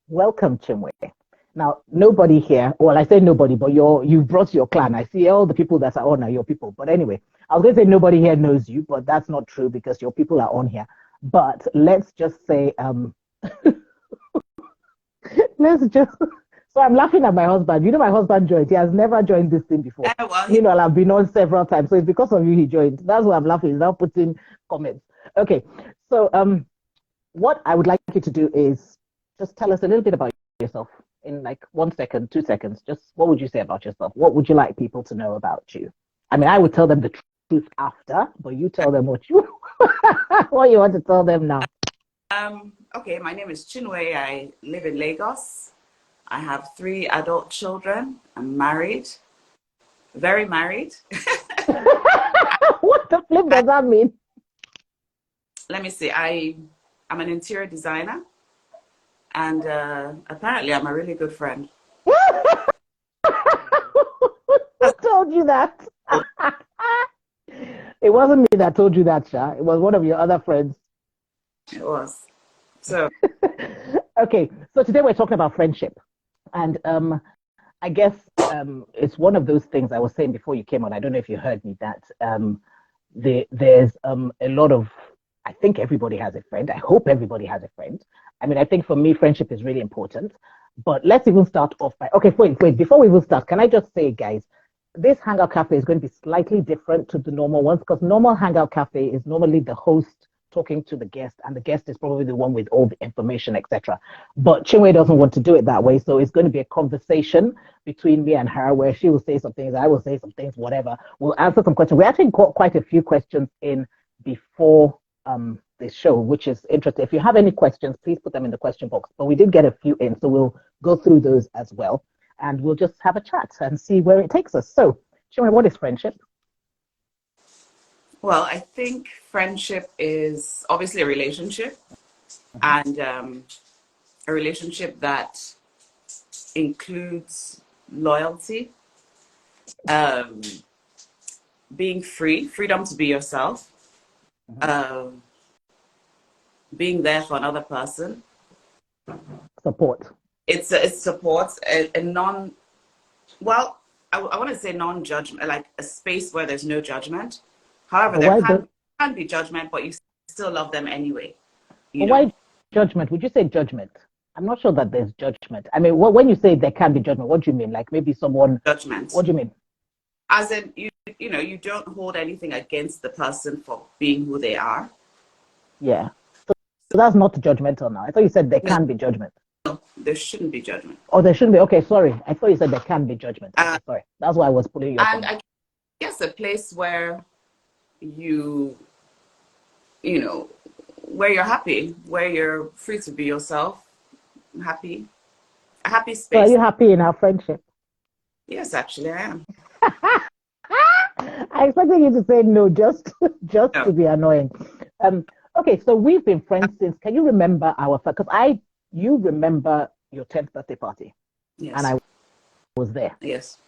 Welcome, Chinwe. Now, nobody here, well, I say nobody, but you've brought your clan. I see all the people that are on are your people. But anyway, I was going to say nobody here knows you, but that's not true because your people are on here. But let's just say, let's just, so I'm laughing at my husband. You know, my husband joined. He has never joined this thing before. Well, Meanwhile, I've been on several times. So it's because of you he joined. That's why I'm laughing. He's now putting comments. Okay. So, what I would like you to do is just tell us a little bit about yourself in like 1 second, 2 seconds. Just what would you say about yourself? What would you like people to know about you? I mean, I would tell them the truth after, but you tell them what you what you want to tell them now. okay, my name is Chinwe. I live in Lagos. I have 3 adult children. I'm married, very married. What the flip does that mean? Let me see. I'm an interior designer, and apparently I'm a really good friend. Who told you that? It wasn't me that told you that, Sha. It was one of your other friends. It was. So okay, so today we're talking about friendship. And I guess it's one of those things I was saying before you came on. I don't know if you heard me that there's a lot of, I think everybody has a friend. I hope everybody has a friend. I mean, I think for me, friendship is really important. But let's even start off by, okay, wait, before we even start, can I just say, guys, this Hangout Cafe is going to be slightly different to the normal ones because normal Hangout Cafe is normally the host talking to the guest, and the guest is probably the one with all the information, etc. But Chinwe doesn't want to do it that way, so it's going to be a conversation between me and her where she will say some things, I will say some things, whatever. We'll answer some questions. We actually got quite a few questions in before this show, which is interesting. If you have any questions, please put them in the question box. But we did get a few in, so we'll go through those as well, and we'll just have a chat and see where it takes us. So, Chinwe, what is friendship? well, I think friendship is obviously a relationship, and a relationship that includes loyalty, um, being free, freedom to be yourself, being there for another person. Support. It supports a non, well, I want to say non-judgment, like a space where there's no judgment. However, there can be judgment, but you still love them anyway. Why judgment? Would you say judgment? I'm not sure that there's judgment. I mean, when you say there can be judgment, what do you mean? Like maybe someone... Judgment. What do you mean? As in, you don't hold anything against the person for being who they are. Yeah. So that's not judgmental now. I thought you said there can be judgment. No, there shouldn't be judgment. Oh, there shouldn't be. Okay, sorry. I thought you said there can be judgment. Okay, sorry. That's why I was pulling you up. And I guess a place where where you're happy, where you're free to be yourself, happy, a happy space. So are you happy in our friendship? Yes, actually, I am. I expected you to say no, just to be annoying. Okay, so we've been friends since. Can you remember you remember your 10th birthday party? Yes. And I was there. Yes.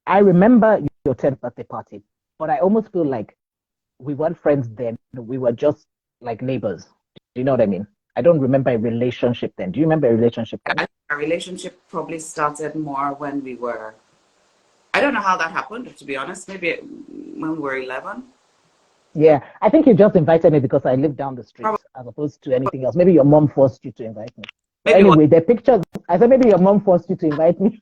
I remember your 10th birthday party, but I almost feel like we weren't friends then. We were just like neighbors. Do you know what I mean? I don't remember a relationship then. Do you remember a relationship then? Our relationship probably started more when we were, I don't know how that happened, to be honest. Maybe when we were 11. Yeah, I think you just invited me because I live down the street as opposed to anything else. Maybe your mom forced you to invite me. Anyway, the pictures, I said maybe your mom forced you to invite me.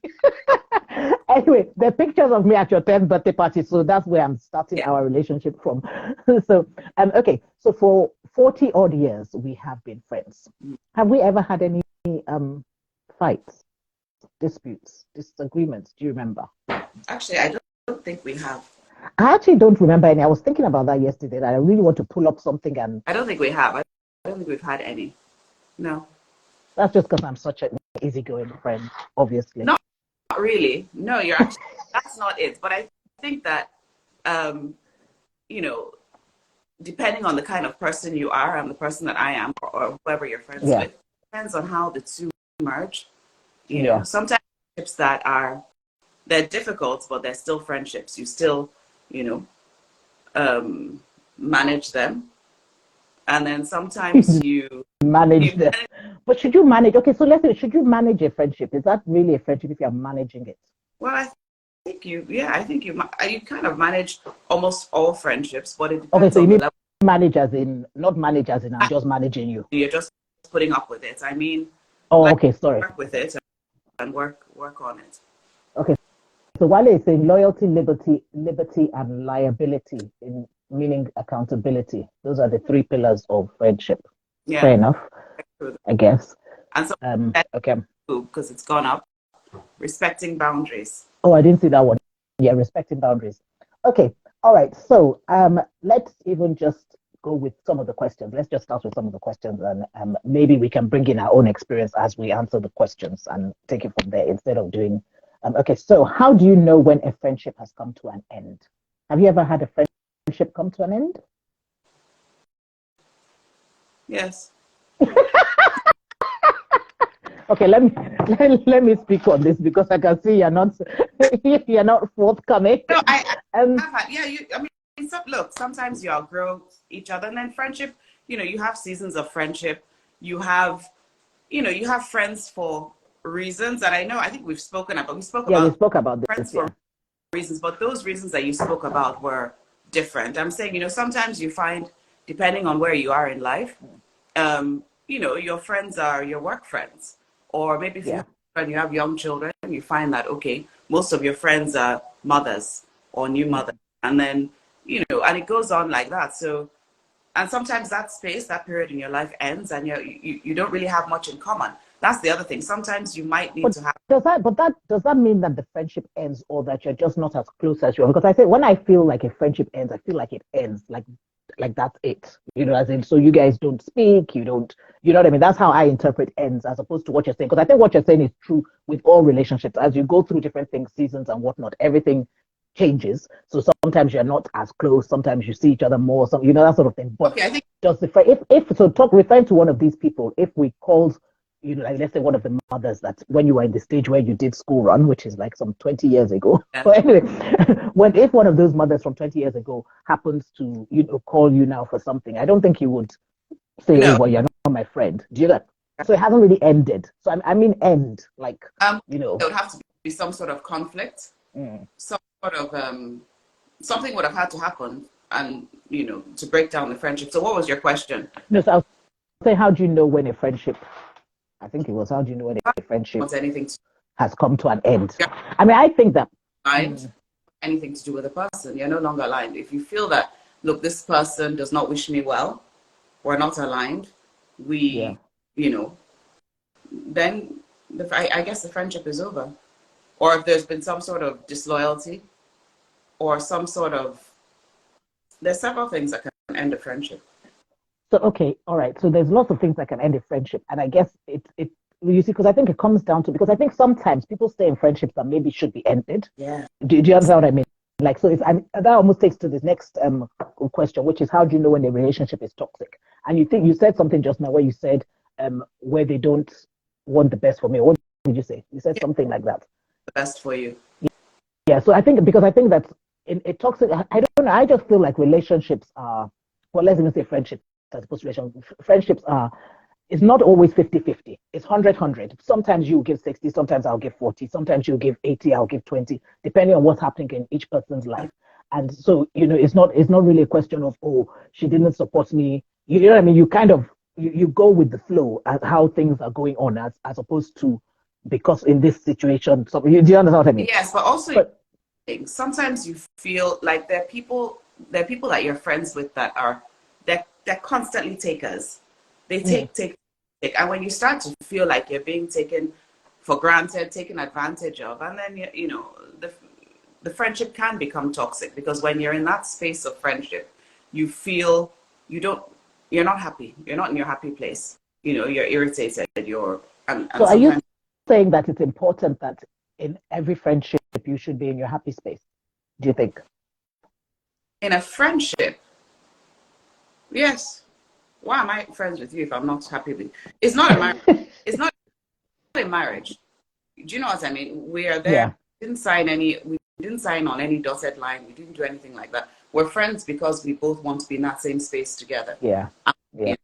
Anyway, the pictures of me at your 10th birthday party, so that's where I'm starting our relationship from. So, okay, so for 40 odd years, we have been friends. Have we ever had any fights, disputes, disagreements? Do you remember? Actually, I don't think we have. I actually don't remember any. I was thinking about that yesterday, that I really want to pull up something and... I don't think we have. I don't think we've had any. No. That's just because I'm such an easygoing friend, obviously. Not really. No, you're actually, that's not it. But I think that, depending on the kind of person you are and the person that I am, or whoever you're friends with, depends on how the two merge. You know, sometimes friendships they're difficult, but they're still friendships. You still, manage them. And then sometimes you manage them. But should you manage? Okay, so let's say, should you manage a friendship? Is that really a friendship if you're managing it? Well, I think you kind of manage almost all friendships, but it Okay, depends so you on the mean level. manage as in, not manage as in, I'm just managing you. You're just putting up with it. I mean, Oh, like, okay, sorry. work with it and work on it. Okay, so while it's saying loyalty, liberty, and liability, in meaning accountability, those are the three pillars of friendship. Yeah. Fair enough, I guess. And so, okay. because it's gone up, respecting boundaries. Oh, I didn't see that one. Yeah, respecting boundaries. Okay, all right. So let's even just go with some of the questions. Let's just start with some of the questions, and maybe we can bring in our own experience as we answer the questions and take it from there instead of doing. Okay, so how do you know when a friendship has come to an end? Have you ever had a friendship come to an end? Yes. Okay, let me speak on this because I can see you're not forthcoming. No, I have had, yeah. Look, sometimes you outgrow each other, and then friendship. You have seasons of friendship. You have friends for reasons, and I think we spoke about we spoke about friends for reasons, but those reasons that you spoke about were different. I'm saying, sometimes you find, depending on where you are in life, your friends are your work friends. Or maybe if you have young children, you find that, okay, most of your friends are mothers or new mothers. And then, and it goes on like that. So, and sometimes that period in your life ends and you don't really have much in common. That's the other thing. Sometimes you might need to have. Does that mean that the friendship ends or that you're just not as close as you are? Because I say when I feel like a friendship ends, I feel like it ends like that's it, as in, so you guys don't speak, you know what I mean? That's how I interpret ends as opposed to what you're saying, because I think what you're saying is true with all relationships. As you go through different things, seasons and whatnot, everything changes. So sometimes you're not as close, sometimes you see each other more, that sort of thing. But okay, I think just referring to one of these people, if we called, like let's say one of the mothers that when you were in the stage where you did school run, which is like some 20 years ago. Yeah. But anyway, if one of those mothers from 20 years ago happens to, call you now for something, I don't think you would say, no. Oh, well, you're not my friend. Do you know that? So it hasn't really ended. So I mean end, like, there would have to be some sort of conflict, some sort of, something would have had to happen and, to break down the friendship. So what was your question? No, so I'll say, how do you know when a friendship, I think it was, how do you know when a friendship has come to an end? Yeah. I mean, I think that anything to do with a person, you're no longer aligned. If you feel that, look, this person does not wish me well, we're not aligned, then I guess the friendship is over. Or if there's been some sort of disloyalty or some sort of, there's several things that can end a friendship. So, okay, all right. So there's lots of things that can end a friendship. And I guess you see, because I think it comes down to, because I think sometimes people stay in friendships that maybe should be ended. Yeah. Do you understand what I mean? Like, so that almost takes to this next question, which is how do you know when a relationship is toxic? And you said something just now where you said where they don't want the best for me. What did you say? You said something like that. The best for you. Yeah. So I think that in a toxic, I don't know. I just feel like relationships are, well, let's even say friendships as opposed to relationships. Friendships are, it's not always 50-50. It's 100-100. Sometimes you give 60, sometimes I'll give 40, sometimes you give 80, I'll give 20, depending on what's happening in each person's life. And so, it's not really a question of, oh, she didn't support me. You know what I mean? You kind of, you go with the flow as how things are going on as opposed to, because in this situation, do you understand what I mean? Yes, but also sometimes you feel like there are people that you're friends with that are, they're constantly takers. They take. And when you start to feel like you're being taken for granted, taken advantage of, and then, the friendship can become toxic, because when you're in that space of friendship, you feel you're not happy. You're not in your happy place. You're irritated. So are you saying that it's important that in every friendship you should be in your happy space? Do you think? In a friendship, yes. Why am I friends with you if I'm not happy with you? It's not a marriage. It's not a marriage. Do you know what I mean? We are there. Yeah. We didn't sign on any dotted line. We didn't do anything like that. We're friends because we both want to be in that same space together. Yeah. Yeah.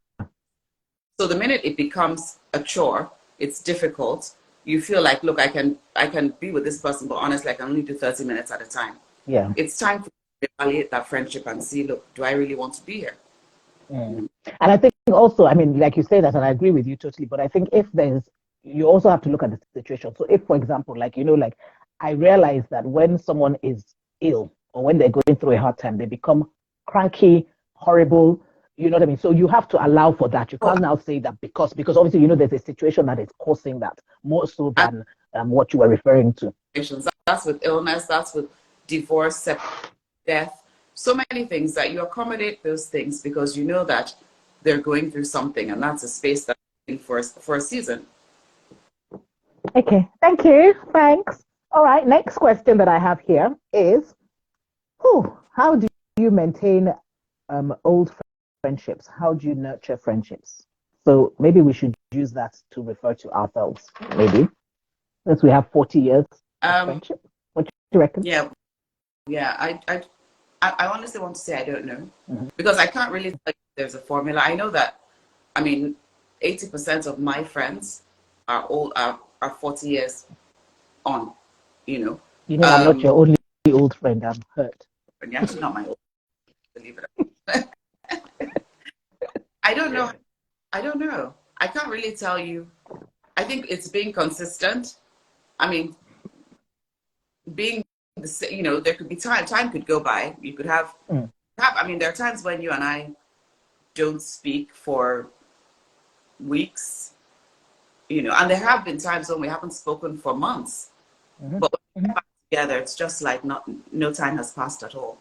So the minute it becomes a chore, it's difficult. You feel like, look, I can be with this person, but honestly, I can only do 30 minutes at a time. Yeah. It's time to evaluate that friendship and see, look, do I really want to be here? And I think also, I mean, like you say that, and I agree with you totally, but I think you also have to look at the situation. So if, for example, like, like I realize that when someone is ill or when they're going through a hard time, they become cranky, horrible, you know what I mean? So you have to allow for that. You can't now say that because obviously, there's a situation that is causing that more so than what you were referring to. That's with illness, that's with divorce, death, so many things that you accommodate those things because you know that they're going through something, and that's a space that's for a season. Okay, thank you. Thanks. All right, next question that I have here is, how do you maintain old friendships? How do you nurture friendships? So maybe we should use that to refer to ourselves, maybe, since we have 40 years of friendship. What do you reckon? Yeah. I honestly want to say I don't know because I can't really tell you there's a formula. I know that, 80% of my friends are 40 years on, I'm not your only old friend. I'm hurt. And you're actually not my old friend, believe it. I don't know. I can't really tell you. I think it's being consistent. Being there could be time could go by. You could have, there are times when you and I don't speak for weeks, and there have been times when we haven't spoken for months, but when we're back together, it's just like no time has passed at all,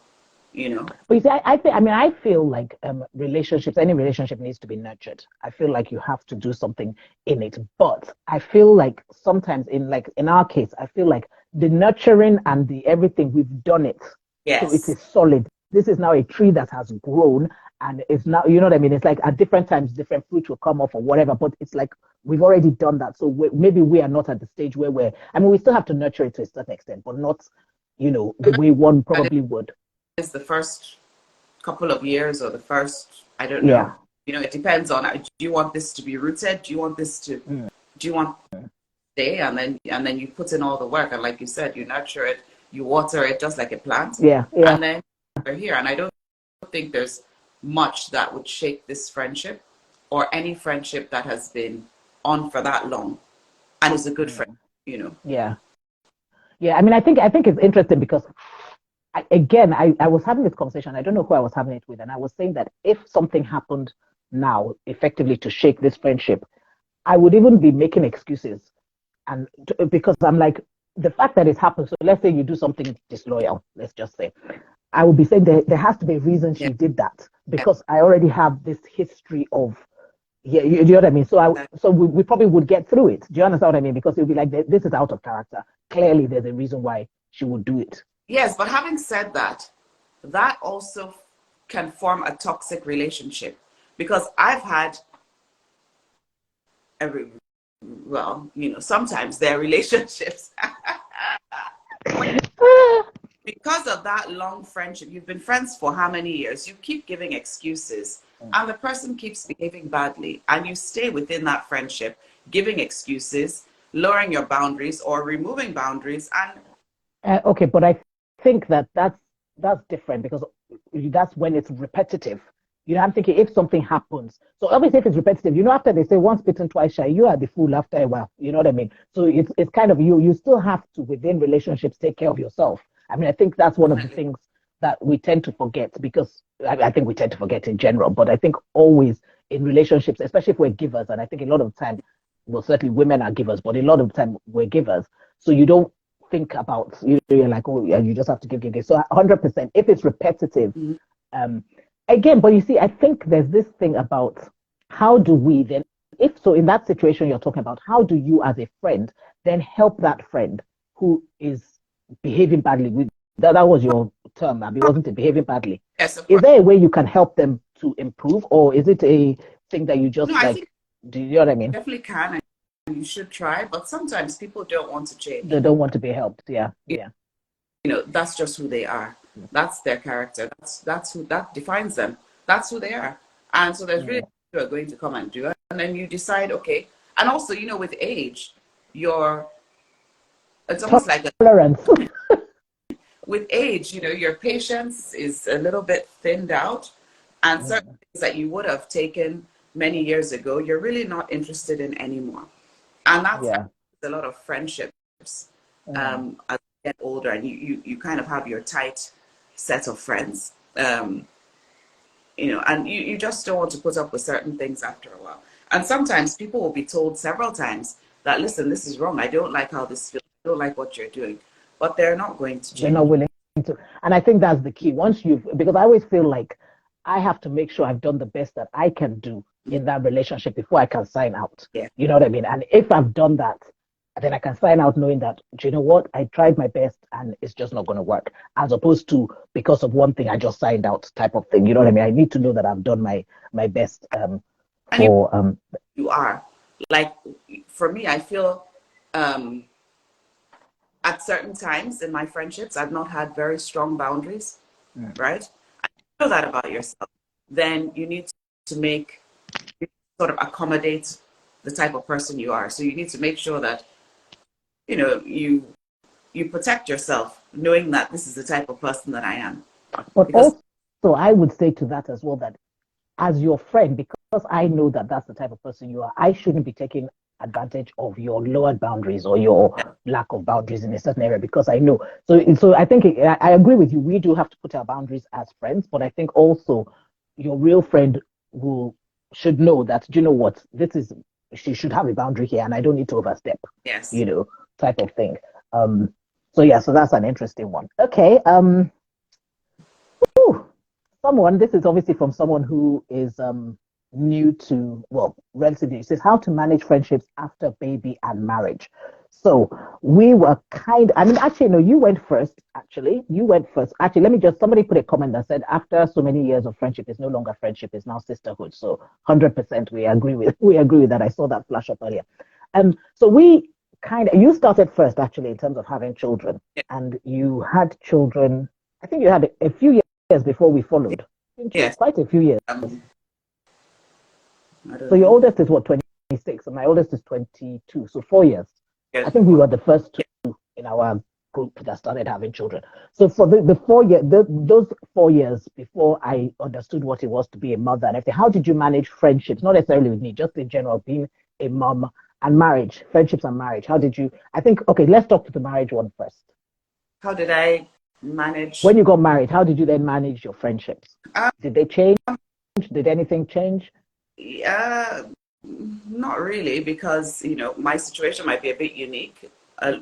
But you see, I feel like relationships, any relationship needs to be nurtured. I feel like you have to do something in it, but I feel like sometimes in our case, I feel like the nurturing and the everything, we've done it. Yes. So it is solid. This is now a tree that has grown, and it's now, you know what I mean? It's like at different times, different fruit will come off or whatever, but it's like we've already done that. So maybe we are not at the stage where we still have to nurture it to a certain extent, but not, the way one probably would. It's the first couple of years or the first, I don't know. Yeah. It depends on, do you want this to be rooted? Do you want this to, do you want to stay? And then you put in all the work. And like you said, you nurture it, you water it just like a plant. Yeah. And then they're here. And I don't think there's much that would shake this friendship or any friendship that has been on for that long and is a good friend, Yeah. Yeah. I think it's interesting because I was having this conversation. I don't know who I was having it with, and I was saying that if something happened now, effectively to shake this friendship, I would even be making excuses, and because I'm like, the fact that it happened. So let's say you do something disloyal. Let's just say, I would be saying there has to be a reason she did that because I already have this history of. Yeah, you know what I mean? So we probably would get through it. Do you understand what I mean? Because it would be like, this is out of character. Clearly, there's a reason why she would do it. Yes, but having said that, that also can form a toxic relationship because I've had sometimes there are relationships because of that long friendship. You've been friends for how many years? You keep giving excuses and the person keeps behaving badly and you stay within that friendship, giving excuses, lowering your boundaries or removing boundaries. And okay, but I think that's different because that's when it's repetitive. I'm thinking if something happens. So obviously if it's repetitive, after they say once bitten, twice shy, you are the fool after a while. You know what I mean? So it's kind of you still have to, within relationships, take care of yourself. I think that's one of the things that we tend to forget because I think we tend to forget in general, but I think always in relationships, especially if we're givers, and I think a lot of the time, well, certainly women are givers, but a lot of the time we're givers. So you don't think about, you're like, oh, yeah, you just have to give. So 100%, if it's repetitive, again, but you see, I think there's this thing about how do we then, in that situation you're talking about, how do you as a friend then help that friend who is behaving badly? That was your term, Abby, wasn't it? Behaving badly. Yes, of course. Is there a way you can help them to improve, or is it a thing that you just do you know what I mean? Definitely can. You should try, but sometimes people don't want to change. They don't want to be helped. Yeah. That's just who they are. That's their character. That defines them. That's who they are. And so there's really people who are going to come and do it. and then you decide, okay. And also, with age, it's almost like tolerance. With age, your patience is a little bit thinned out, and certain things that you would have taken many years ago, you're really not interested in anymore. And that's a lot of friendships as you get older, and you kind of have your tight set of friends. And you just don't want to put up with certain things after a while. And sometimes people will be told several times that, listen, this is wrong. I don't like how this feels. I don't like what you're doing. But they're not going to change. They're not willing to. And I think that's the key. Because I always feel like I have to make sure I've done the best that I can do in that relationship before I can sign out. Yeah. You know what I mean? And if I've done that, then I can sign out knowing that, do you know what? I tried my best and it's just not going to work. As opposed to, because of one thing, I just signed out type of thing. You know what I mean? I need to know that I've done my best. You are. Like, for me, I feel at certain times in my friendships, I've not had very strong boundaries, right? I know that about yourself. Then you need to sort of accommodate the type of person you are. So you need to make sure that, you protect yourself, knowing that this is the type of person that I am. But also, I would say to that as well, that as your friend, because I know that that's the type of person you are, I shouldn't be taking advantage of your lowered boundaries or your lack of boundaries in a certain area, because I know. So I think I agree with you. We do have to put our boundaries as friends, but I think also your real friend should know that, you know what, she should have a boundary here, and I don't need to overstep. Yes. Type of thing. So that's an interesting one. Okay. This is obviously from someone who is new to, relatively. It says how to manage friendships after baby and marriage. So we were you went first. Actually, somebody put a comment that said, after so many years of friendship, it's no longer friendship, it's now sisterhood. So 100% we agree with that. I saw that flash up earlier. So you started first, actually, in terms of having children, and you had children. I think you had a few years before we followed. Yes. Quite a few years. So your oldest is what, 26, and my oldest is 22. So 4 years. Yes. I think we were the first two in our group that started having children. So for the 4 years, those 4 years before I understood what it was to be a mother and everything, how did you manage friendships? Not necessarily with me, just in general, being a mom and marriage, friendships and marriage. How did you? Let's talk to the marriage one first. How did I manage? When you got married, how did you then manage your friendships? Did they change? Did anything change? Not really, because my situation might be a bit unique.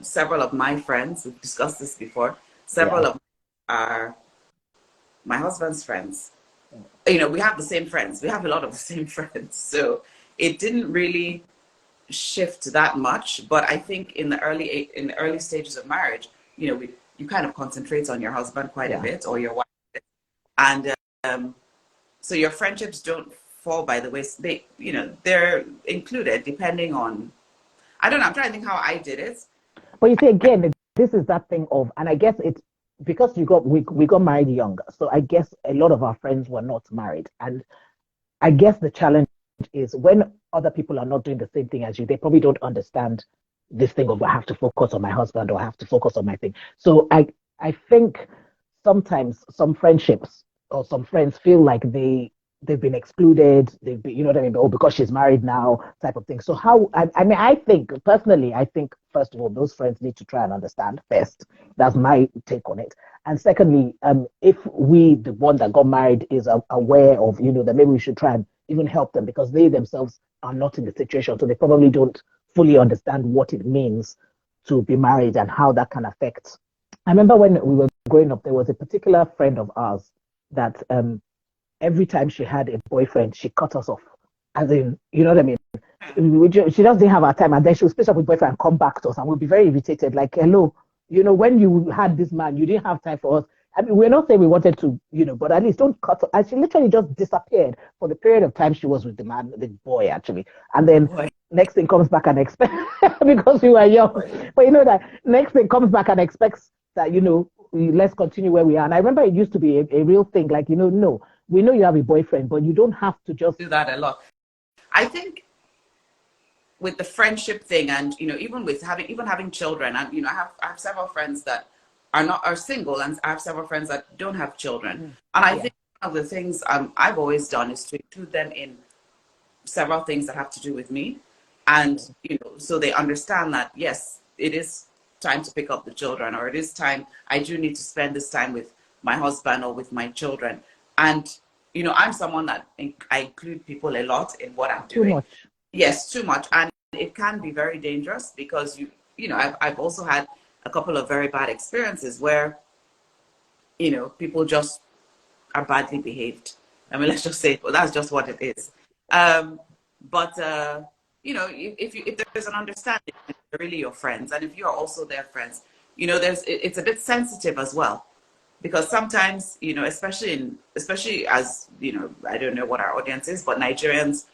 Several of my friends, we've discussed this before, several of them are my husband's friends. We have the same friends. We have a lot of the same friends. So it didn't really shift that much. But I think in the early stages of marriage, you kind of concentrate on your husband quite a bit, or your wife, and so your friendships don't fall by the wayside. They're included depending on, I don't know, I'm trying to think how I did it. But you see, again, this is that thing of, and I guess it's because we got married young, so I guess a lot of our friends were not married, and I guess the challenge is when other people are not doing the same thing as you, they probably don't understand this thing of, I have to focus on my husband, or I have to focus on my thing. So I think sometimes some friendships or some friends feel like they've been excluded, they've been, you know what I mean, or because she's married now, type of thing. So I think personally, first of all, those friends need to try and understand first. That's my take on it. And secondly, if the one that got married, is aware of, that maybe we should try and even help them, because they themselves are not in the situation, so they probably don't fully understand what it means to be married and how that can affect. I remember when we were growing up, there was a particular friend of ours that every time she had a boyfriend, she cut us off. As in, you know what I mean? She just didn't have our time, and then she would split up with boyfriend and come back to us, and we'll be very irritated, like, hello, when you had this man, you didn't have time for us. I mean, we're not saying we wanted to, but at least don't cut. And she literally just disappeared for the period of time she was with the boy, actually. And then next thing comes back and expects, because we were young. But that next thing comes back and expects that, let's continue where we are. And I remember it used to be a real thing, like, no, we know you have a boyfriend, but you don't have to just do that a lot. I think with the friendship thing, and even with having children, and I have several friends that are single, and I have several friends that don't have children. And I think one of the things I've always done is to include them in several things that have to do with me, and so they understand that yes, it is time to pick up the children, or it is time, I do need to spend this time with my husband or with my children. And I'm someone that I include people a lot in what I'm doing. Too much. Yes, too much. And it can be very dangerous, because I've also had a couple of very bad experiences where people just are badly behaved. I mean, let's just say, well, that's just what it is. But if there's an understanding, they're really your friends, and if you're also their friends, it's a bit sensitive as well, because sometimes especially as I don't know what our audience is, but Nigerians,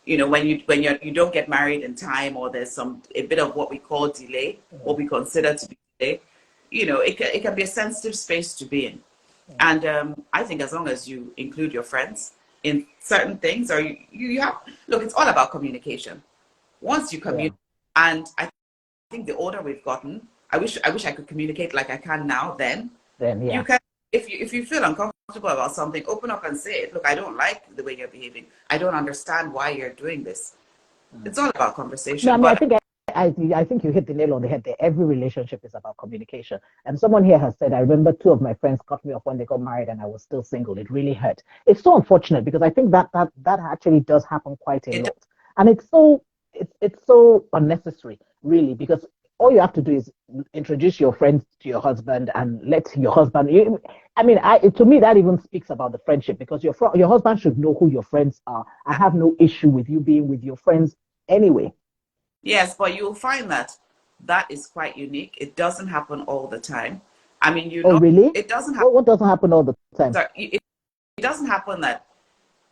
when you don't get married in time, or there's a bit of what we call delay, what we consider to be delay, it can be a sensitive space to be in. And I think as long as you include your friends in certain things, or you have, look, it's all about communication. Once you communicate, and I think the older we've gotten, I wish I could communicate like I can now. Then you can, if you feel uncomfortable about something, open up and say it. Look, I don't like the way you're behaving. I don't understand why you're doing this. It's all about conversation. No, I mean, I think you hit the nail on the head there. Every relationship is about communication. And someone here has said, I remember two of my friends cut me off when they got married and I was still single. It really hurt. It's so unfortunate, because I think that actually does happen quite a lot. And it's so unnecessary, really, because all you have to do is introduce your friends to your husband and let your husband. To me, that even speaks about the friendship, because your husband should know who your friends are. I have no issue with you being with your friends anyway. Yes, but you'll find that is quite unique. It doesn't happen all the time. I mean, Oh, really? It doesn't happen. What doesn't happen all the time? Sorry, it doesn't happen that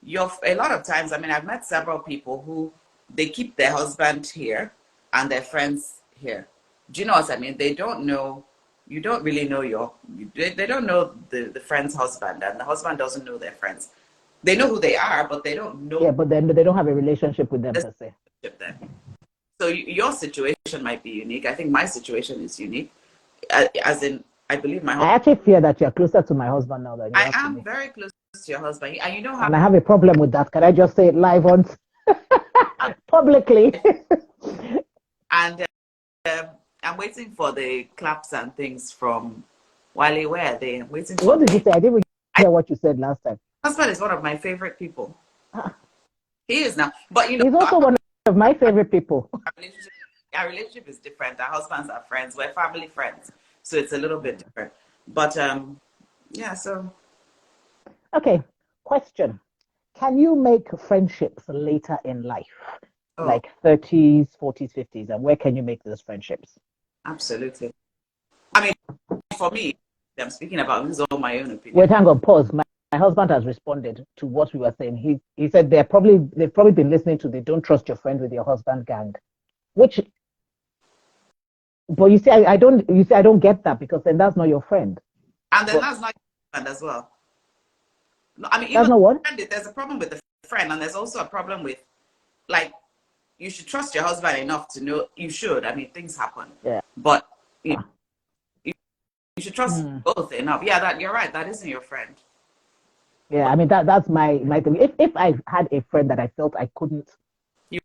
a lot of times. I mean, I've met several people who they keep their husband here and their friends here. Do you know what I mean? They don't know. You don't really know they don't know the friend's husband, and the husband doesn't know their friends. They know who they are, but they don't know. Yeah, but then they don't have a relationship with them per se. So your situation might be unique. I think my situation is unique. As in, I believe my husband. I actually fear that you're closer to my husband now than you are to me. I am very close to your husband, and you know how. And I have a problem with that. Can I just say it live on publicly? And I'm waiting for the claps and things from Wale. Where are they? I'm waiting for. What did you say? I didn't hear what you said last time. My husband is one of my favorite people. He is now, but he's also one of my favorite people. Our relationship is different. Our husbands are friends. We're family friends, so it's a little bit different. But so. Okay, question: can you make friendships later in life, like 30s, 40s, 50s, and where can you make those friendships? Absolutely. I mean, for me, I'm speaking about, this is all my own opinion. Wait, hang on, pause. My husband has responded to what we were saying. He said they've probably been listening to the "Don't Trust Your Friend with Your Husband" gang, which. But you see, I don't get that, because then that's not your friend. And then that's not your friend as well. No, I mean, that's not what? There's a problem with the friend, and there's also a problem with, like, you should trust your husband enough to know you should. I mean, things happen. Yeah. But you should trust both enough. Yeah, you're right. That isn't your friend. Yeah, I mean that's my thing. If I had a friend that I felt I couldn't. You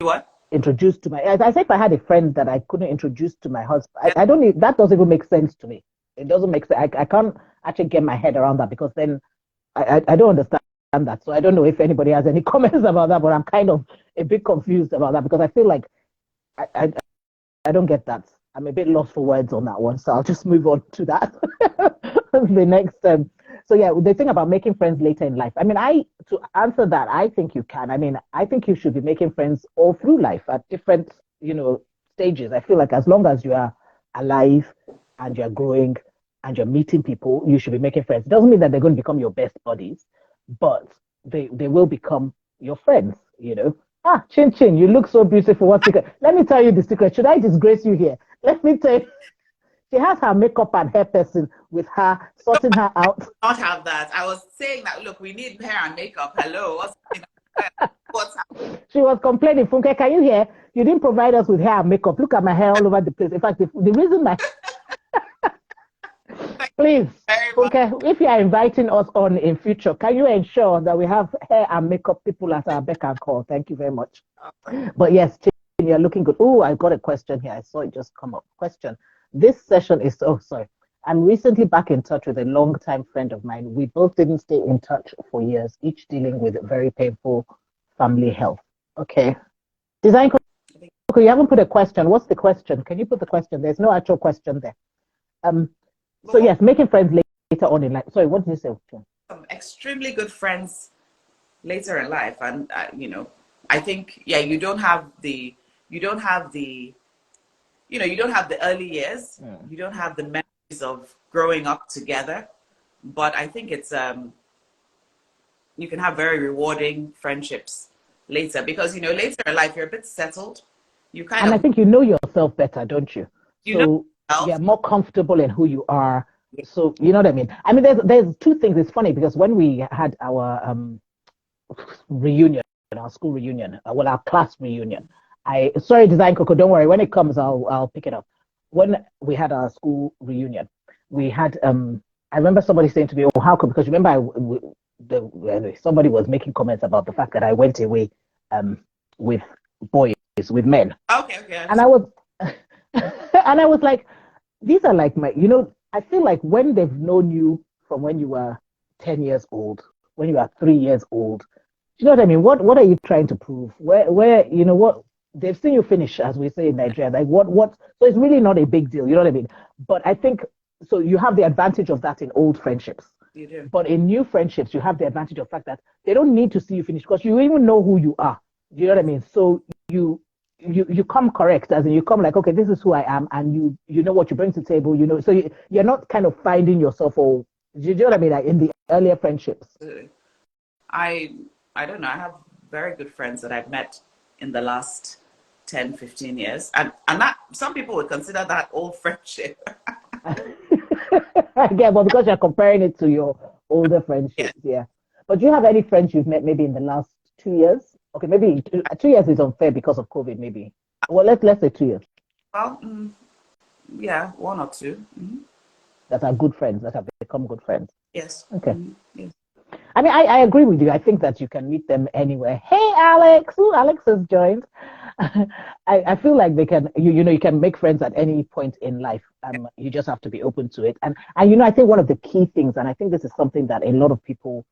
what? Introduce to my. I said if I had a friend that I couldn't introduce to my husband, I don't need, that doesn't even make sense to me. It doesn't make sense. I can't actually get my head around that, because then I don't understand that. So I don't know if anybody has any comments about that, but I'm kind of a bit confused about that, because I feel like I don't get that. I'm a bit lost for words on that one, so I'll just move on to that. The next. So yeah, the thing about making friends later in life. I mean, to answer that, I think you can. I mean, I think you should be making friends all through life at different, stages. I feel like as long as you are alive and you're growing and you're meeting people, you should be making friends. It doesn't mean that they're going to become your best buddies, but they will become your friends. Chin Chin, you look so beautiful. What secret? Let me tell you the secret. Should I disgrace you here? Let me tell you. She has her makeup and hair person with her, sorting her out. Not have that. I was saying that, look, we need hair and makeup. Hello. What's happening? She was complaining, Funke, can you hear? You didn't provide us with hair and makeup. Look at my hair all over the place. In fact, the reason my please, Funke, if you are inviting us on in future, can you ensure that we have hair and makeup people at our beck and call? Thank you very much. But yes, you're looking good. Oh, I got a question here. I saw it just come up. Question. This session is, oh, sorry. I'm recently back in touch with a longtime friend of mine. We both didn't stay in touch for years, each dealing with very painful family health. Okay. Design, okay, you haven't put a question. What's the question? Can you put the question? There's no actual question there. So yes, making friends later on in life. Sorry, what did you say? Some extremely good friends later in life, and I think you don't have the early years. You don't have the memories of growing up together, but I think it's you can have very rewarding friendships later, because later in life you're a bit settled. I think you know yourself better, don't you? So you're more comfortable in who you are. So you know what I mean? I mean, there's two things. It's funny because when we had our reunion, our school reunion, our class reunion, sorry, Design Coco, don't worry. When it comes, I'll pick it up. When we had our school reunion, we had I remember somebody saying to me, "Oh, how come?" Because remember, somebody was making comments about the fact that I went away with boys, with men. Okay. And I was, and I was like, these are like my, I feel like when they've known you from when you were 10 years old, when you are 3 years old, you know what I mean? What are you trying to prove? Where what they've seen you finish, as we say in Nigeria. Like what? So it's really not a big deal. You know what I mean? But I think so. You have the advantage of that in old friendships. You do. But in new friendships, you have the advantage of the fact that they don't need to see you finish because you even know who you are. You know what I mean? So you come correct, as in you come like, okay, this is who I am, and you know what you bring to the table. So you're not kind of finding yourself. Or you know what I mean? Like in the earlier friendships. I don't know. I have very good friends that I've met in the last 10, 15 years. And that some people would consider that old friendship. Yeah, but because you're comparing it to your older friendships, yeah. But do you have any friends you've met maybe in the last 2 years? Okay, maybe 2 years is unfair because of COVID, maybe. Well, let's say 2 years. Well, yeah, 1 or 2. Mm-hmm. That are good friends, that have become good friends. Yes. Okay. Mm-hmm. Yes. I mean, I agree with you. I think that you can meet them anywhere. Hey, Alex. Ooh, Alex has joined. I feel like they can, you can make friends at any point in life. You just have to be open to it. And I think one of the key things, and I think this is something that a lot of people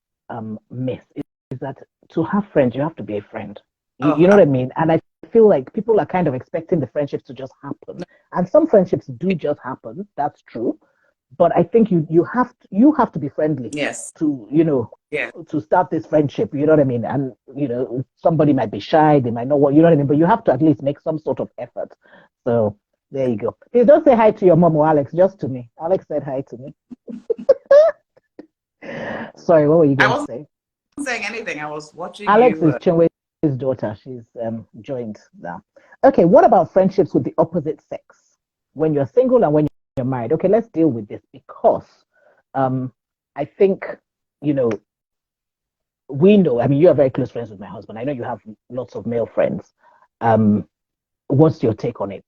miss, is that to have friends, you have to be a friend. You know what I mean? And I feel like people are kind of expecting the friendships to just happen. And some friendships do just happen. That's true. But I think you have to be friendly. Yes. To to start this friendship. You know what I mean? And somebody might be shy. They might not want. You know what I mean? But you have to at least make some sort of effort. So there you go. Please don't say hi to your mom or Alex. Just to me. Alex said hi to me. Sorry, what were you going to say? I wasn't saying anything. I was watching. Alex is Chinwe's daughter. She's joined now. Okay. What about friendships with the opposite sex? When you're single and when you're married. Okay, let's deal with this because I think, we know, I mean, you are very close friends with my husband. I know you have lots of male friends. What's your take on it?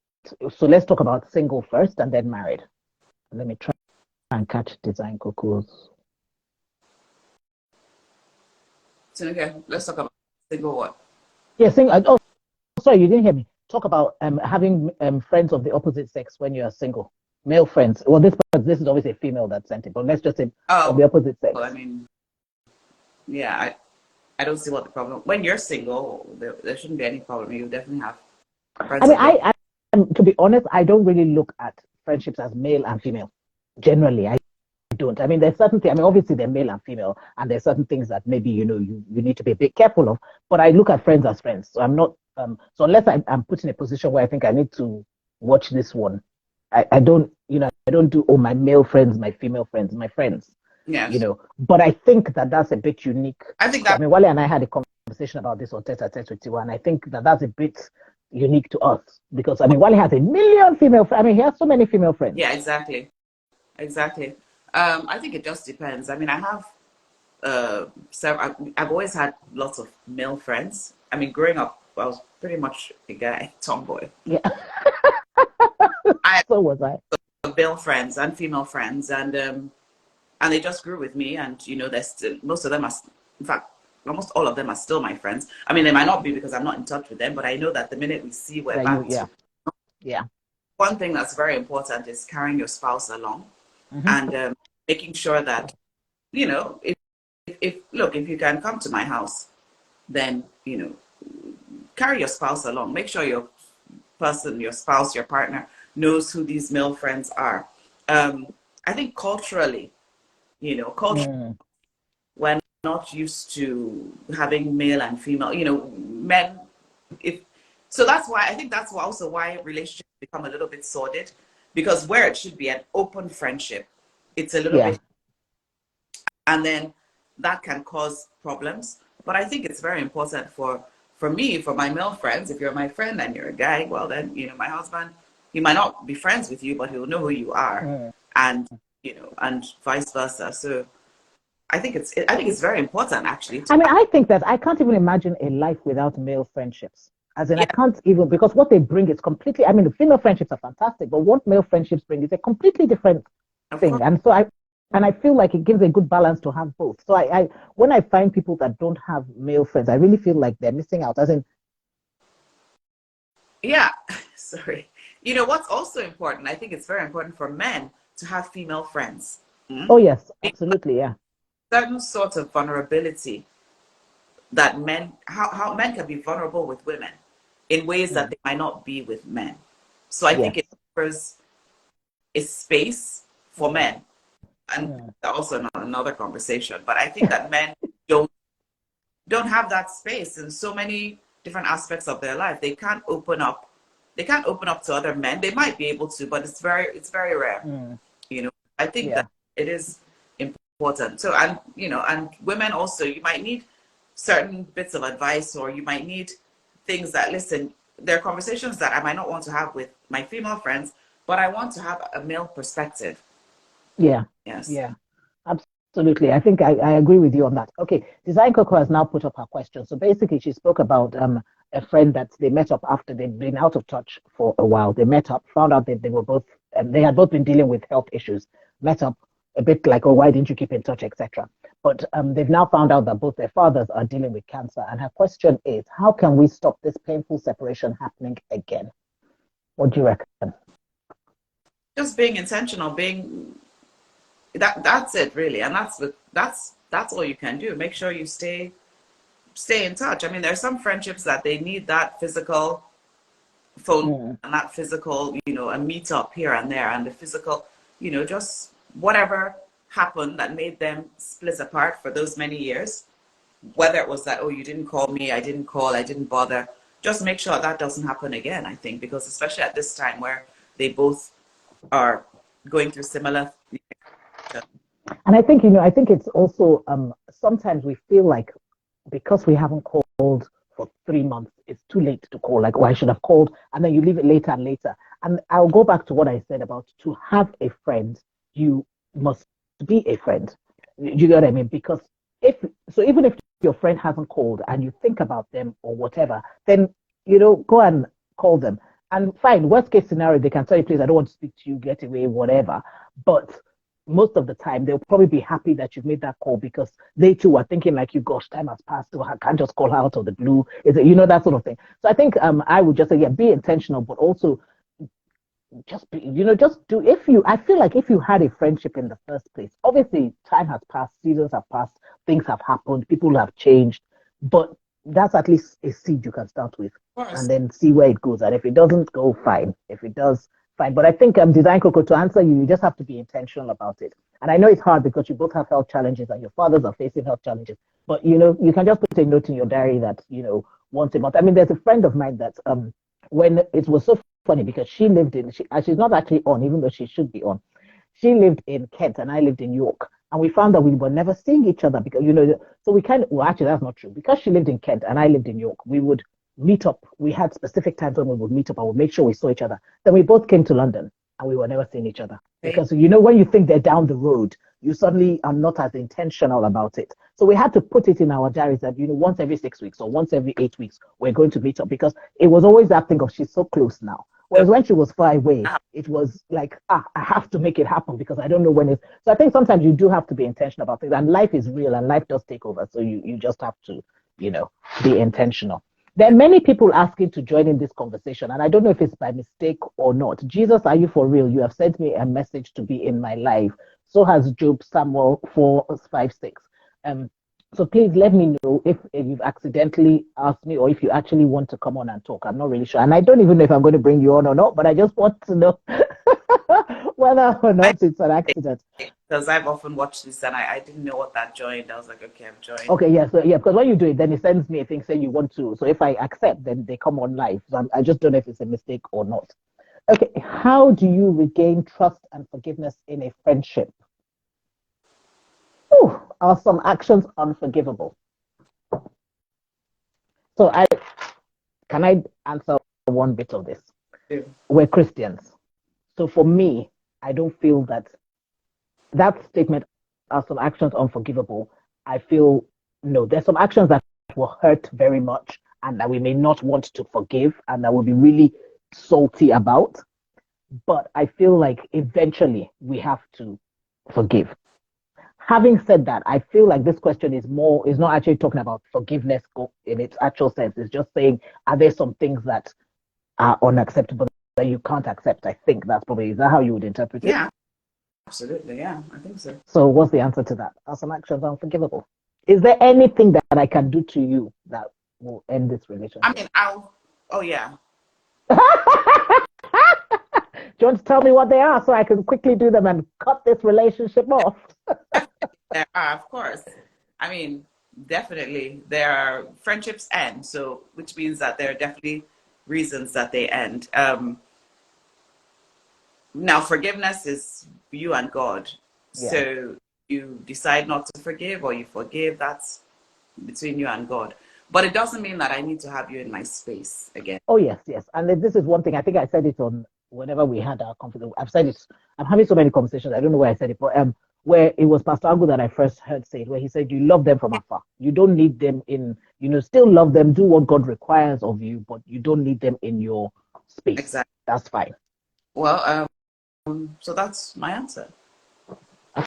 So let's talk about single first and then married. Let me try and catch Design Coco's. Okay, let's talk about single what? Yeah, single. Oh, sorry, you didn't hear me. Talk about having friends of the opposite sex when you are single. Male friends. Well, this is always a female that sent it, but let's just say of the opposite sex. Well, I mean, yeah, I don't see what the problem. When you're single, there shouldn't be any problem. You definitely have friends. I mean, to be honest, I don't really look at friendships as male and female. Generally, I don't. I mean, there's certain things. I mean, obviously they're male and female, and there's certain things that maybe you need to be a bit careful of. But I look at friends as friends. So I'm not. So unless I'm put in a position where I think I need to watch this one. I don't, I don't do, my male friends, my female friends, my friends. Yes. But I think that's a bit unique. I think that. I mean, Wale and I had a conversation about this on Tete with Tiwa, and I think that's a bit unique to us because, I mean, Wale has a million female friends. I mean, he has so many female friends. Yeah, exactly. I think it just depends. I mean, I have I've always had lots of male friends. I mean, growing up, I was pretty much a guy, tomboy. Yeah. I So was I. had male friends and female friends, and they just grew with me. And there's still, most of them are, in fact, almost all of them are still my friends. I mean, they might not be because I'm not in touch with them, but I know that the minute we see, we're back Yeah. to. Yeah. One thing that's very important is carrying your spouse along, Mm-hmm. and making sure that if you can come to my house, then carry your spouse along. Make sure your spouse, your partner knows who these male friends are. I think culturally, we're not used to having male and female, men. If so, that's also why relationships become a little bit sordid, because where it should be an open friendship, it's a little bit, and then that can cause problems. But I think it's very important for me, for my male friends. If you're my friend and you're a guy, well then, my husband, he might not be friends with you, but he'll know who you are, and and vice versa. So I think it's very important, actually. I mean, I think that I can't even imagine a life without male friendships. As in, Yeah. I can't even, because what they bring is completely, I mean, the female friendships are fantastic, but what male friendships bring is a completely different thing. And so I feel like it gives a good balance to have both. So when I find people that don't have male friends, I really feel like they're missing out. As in, yeah, sorry. What's also important, I think it's very important for men to have female friends. Oh yes, absolutely, yeah. Certain sorts of vulnerability that how men can be vulnerable with women in ways that they might not be with men. So I think it offers a space for men, and also another conversation. But I think that men don't have that space in so many different aspects of their life. They can't open up. They can't open up to other men. They might be able to, but it's very rare. I think that it is important. So, and women also, you might need certain bits of advice, or you might need things that, listen, there are conversations that I might not want to have with my female friends, but I want to have a male perspective. Yeah. Yes. Yeah. Absolutely. I think I agree with you on that. Okay. Design Coco has now put up her question. So basically, she spoke about a friend that they met up after they'd been out of touch for a while. They met up, found out that they were both, they had both been dealing with health issues, met up a bit like, oh, why didn't you keep in touch, etc. But they've now found out that both their fathers are dealing with cancer. And her question is, how can we stop this painful separation happening again? What do you reckon? Just being intentional, that's it really, and that's all you can do. Make sure you stay in touch. I mean, there's some friendships that they need that physical phone and that physical, a meet up here and there, and the physical, just whatever happened that made them split apart for those many years. Whether it was that, oh, you didn't call me, I didn't call, I didn't bother. Just make sure that doesn't happen again, I think, because especially at this time where they both are going through similar. And I think, it's also sometimes we feel like because we haven't called for 3 months, it's too late to call. Like, oh, I should have called, and then you leave it later and later. And I'll go back to what I said about to have a friend, you must be a friend. You know what I mean? Because even if your friend hasn't called and you think about them or whatever, then go and call them. And fine, worst case scenario, they can tell you, please, I don't want to speak to you, get away, whatever. But most of the time, they'll probably be happy that you've made that call because they too are thinking like, you, gosh, time has passed, so I can't just call her out of the blue. Is it, that sort of thing. So I think I would just say, yeah, be intentional, but also just be, just do, I feel like if you had a friendship in the first place, obviously time has passed, seasons have passed, things have happened, people have changed, but that's at least a seed you can start with and then see where it goes. And if it doesn't go, fine. If it does, fine. But I think Design Coco, to answer you, you just have to be intentional about it. And I know it's hard because you both have health challenges and your fathers are facing health challenges. But you can just put a note in your diary that, once a month. I mean, there's a friend of mine that when it was so funny because she lived in she's not actually on, even though she should be on. She lived in Kent and I lived in York. And we found that we were never seeing each other because, so we actually, that's not true. Because she lived in Kent and I lived in York, we would meet up. We had specific times when we would meet up and would make sure we saw each other. Then we both came to London and we were never seeing each other. Because, when you think they're down the road, you suddenly are not as intentional about it. So we had to put it in our diaries that, once every 6 weeks or once every 8 weeks, we're going to meet up, because it was always that thing of she's so close now. Whereas when she was far away, it was like, I have to make it happen because I don't know when it's. So I think sometimes you do have to be intentional about things, and life is real and life does take over. So you just have to, be intentional. There are many people asking to join in this conversation, and I don't know if it's by mistake or not. Jesus, are you for real? You have sent me a message to be in my life. So has Job Samuel 4:5-6. So please let me know if you've accidentally asked me or if you actually want to come on and talk. I'm not really sure. And I don't even know if I'm going to bring you on or not, but I just want to know whether or not it's an accident. Because I've often watched this and I didn't know what that joined. I was like, okay, I'm joined. Okay, yeah. So yeah, because when you do it, then it sends me a thing saying you want to. So if I accept, then they come on live. So I just don't know if it's a mistake or not. Okay, how do you regain trust and forgiveness in a friendship? Are some actions unforgivable? So can I answer one bit of this? Yeah. We're Christians. So for me, I don't feel that statement, are some actions unforgivable. I feel no, there's some actions that will hurt very much and that we may not want to forgive and that we'll be really salty about. But I feel like eventually we have to forgive. Having said that, I feel like this question is not actually talking about forgiveness in its actual sense. It's just saying, are there some things that are unacceptable that you can't accept? I think is that how you would interpret it? Yeah, absolutely. Yeah, I think so. So what's the answer to that? Are some actions unforgivable? Is there anything that I can do to you that will end this relationship? I mean, oh yeah. Do you want to tell me what they are so I can quickly do them and cut this relationship off? There are, of course. I mean, definitely there are friendships end, so which means that there are definitely reasons that they end. Now, forgiveness is you and God. Yeah. So you decide not to forgive or you forgive, that's between you and God. But it doesn't mean that I need to have you in my space again. Oh, yes. And this is one thing, I think I said it on whenever we had our conversation. I've said it, I'm having so many conversations, I don't know where I said it, but where it was Pastor Agu that I first heard say it, where he said, you love them from afar. You don't need them in, still love them, do what God requires of you, but you don't need them in your space. Exactly. That's fine. Well, so that's my answer. I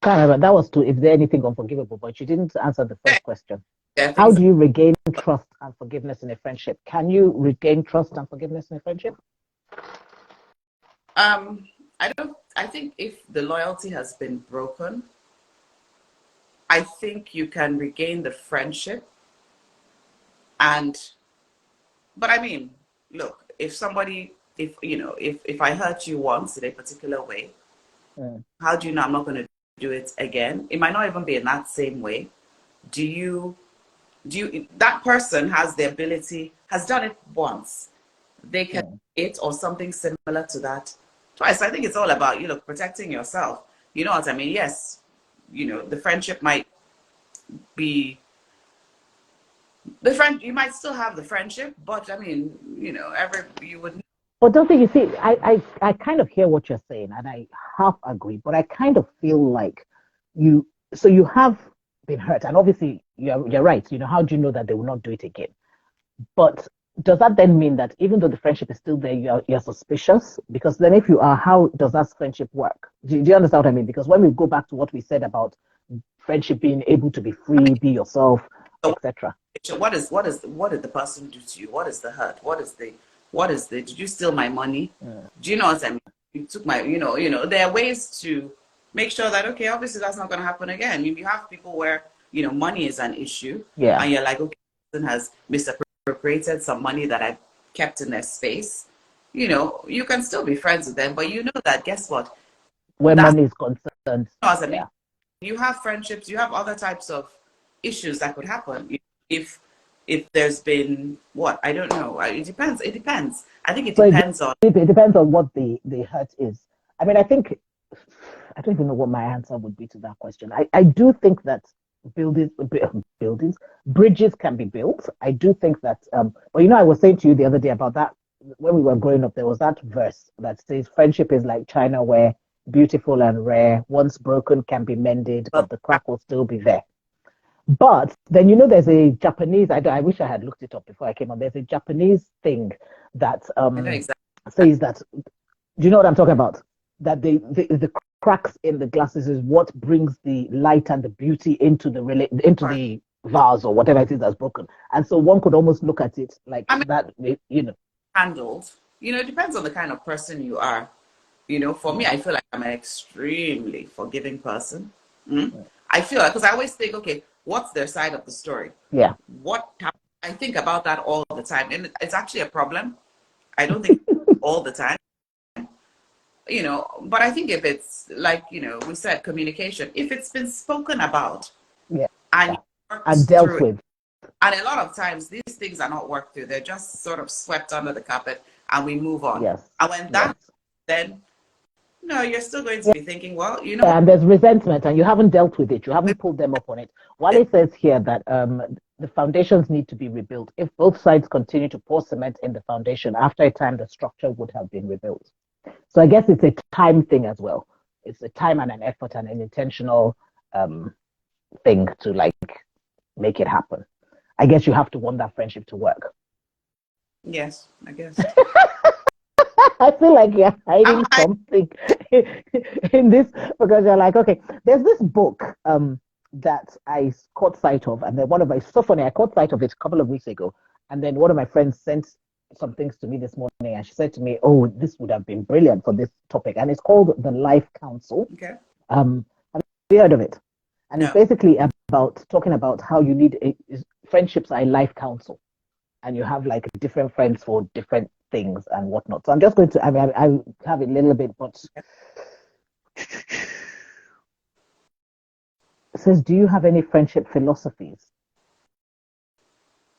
can't remember. That was if there anything unforgivable, but you didn't answer the first question. Yeah, how do you regain trust and forgiveness in a friendship? Can you regain trust and forgiveness in a friendship? I think if the loyalty has been broken, I think you can regain the friendship. But I mean, look, if I hurt you once in a particular way, how do you know I'm not going to do it again? It might not even be in that same way. That person has the ability, has done it once. They can do it or something similar to that twice. I think it's all about, protecting yourself. You know what I mean? Yes, the friendship might be you might still have the friendship, but I mean, you would. But don't you see, I kind of hear what you're saying and I half agree, but I kind of feel like you have been hurt and obviously you're right. How do you know that they will not do it again? But does that then mean that even though the friendship is still there, you're suspicious? Because then if you are, how does that friendship work? Do you understand what I mean? Because when we go back to what we said about friendship being able to be free, be yourself, etc. What did the person do to you? What is the hurt? Did you steal my money? Do you know what I mean? You took my, there are ways to make sure that, okay, obviously that's not going to happen again. You have people where, money is an issue. Yeah. And you're like, okay, this person has misappropriated some money that I kept in their space. You can still be friends with them, but you know that, guess what? Where money is concerned. Yeah. You have friendships, you have other types of issues that could happen. If there's been I don't know. It depends. I think it depends on. It depends on what the hurt is. I mean, I think I don't even know what my answer would be to that question. I do think that bridges can be built. I do think that. But I was saying to you the other day about that when we were growing up. There was that verse that says, "Friendship is like china ware, beautiful and rare. Once broken, can be mended, but the crack will still be there." But then there's a Japanese. I wish I had looked it up before I came on. There's a Japanese thing that I know exactly. says that. Do you know what I'm talking about? That the cracks in the glasses is what brings the light and the beauty into the vase or whatever it is that's broken. And so one could almost look at it like that. Handled. It depends on the kind of person you are. For me, I feel like I'm an extremely forgiving person. I feel like, because I always think, okay, what's their side of the story? Yeah. I think about that all the time. And it's actually a problem. I don't think all the time, but I think if it's like, we said communication, if it's been spoken about and dealt with. And a lot of times these things are not worked through. They're just sort of swept under the carpet and we move on. Yes. And when then no, you're still going to be thinking, well, and there's resentment and you haven't dealt with it. You haven't pulled them up on it. While it says here that the foundations need to be rebuilt. If both sides continue to pour cement in the foundation, after a time, the structure would have been rebuilt. So I guess it's a time thing as well. It's a time and an effort and an intentional thing to like make it happen. I guess you have to want that friendship to work. Yes, I guess. I feel like you're hiding something in this because you're like, okay, there's this book that I caught sight of, and then it's so funny, I caught sight of it a couple of weeks ago, and then one of my friends sent some things to me this morning, and she said to me, oh, this would have been brilliant for this topic, and it's called The Life Council. Okay. Have you heard of it? And It's basically about talking about how you need friendships are a life council, and you have like different friends for different things and whatnot. So I'm just going to, I have a little bit, but it says, do you have any friendship philosophies?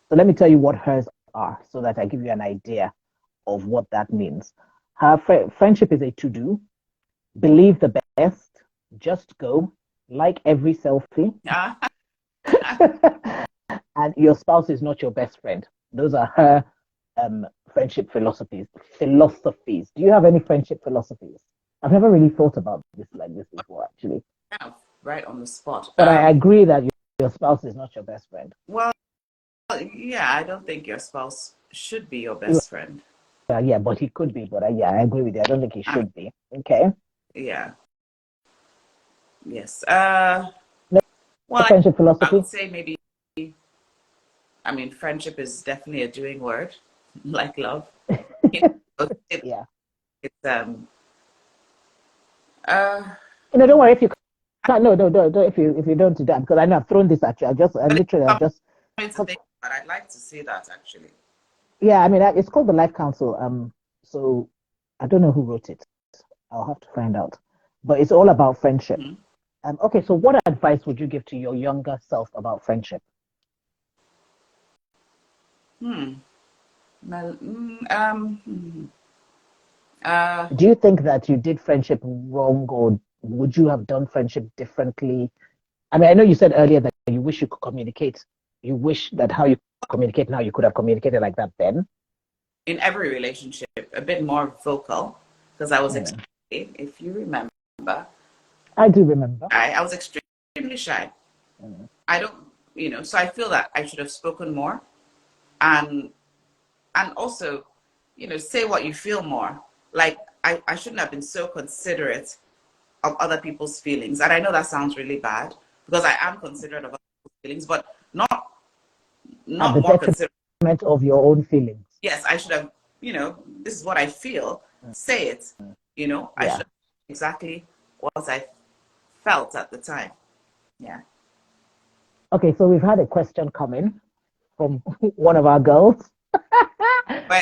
So let me tell you what hers are so that I give you an idea of what that means. Her friendship is a to-do, believe the best, just go, like every selfie, and your spouse is not your best friend. Those are her friendship philosophies. Do you have any friendship philosophies? I've never really thought about this like this before, actually. Kind of right on the spot. But I agree that your spouse is not your best friend. Well, yeah, I don't think your spouse should be your best friend. Yeah, but he could be. But I agree with you. I don't think he should be. Okay. Yeah. Yes. Friendship philosophy? I would say maybe. Friendship is definitely a doing word, like love. Yeah. It's don't worry if you can't. No. If you don't do that, because I know I've thrown this at you. But I'd like to see that actually. Yeah, it's called the Life Council. So I don't know who wrote it. I'll have to find out. But it's all about friendship. Mm-hmm. Okay, so what advice would you give to your younger self about friendship? Do you think that you did friendship wrong, or would you have done friendship differently? I know you said earlier that you wish you could communicate. You wish that how you communicate now, you could have communicated like that then. In every relationship, a bit more vocal, because I was extremely, if you remember. I do remember. I was extremely shy. I don't, so I feel that I should have spoken more. And also, say what you feel more. Like, I shouldn't have been so considerate of other people's feelings. And I know that sounds really bad, because I am considerate of other people's feelings, but not more considerate of your own feelings. Yes, I should have, this is what I feel. Say it. I should have exactly what I felt at the time. Yeah. Okay, so we've had a question come in from one of our girls.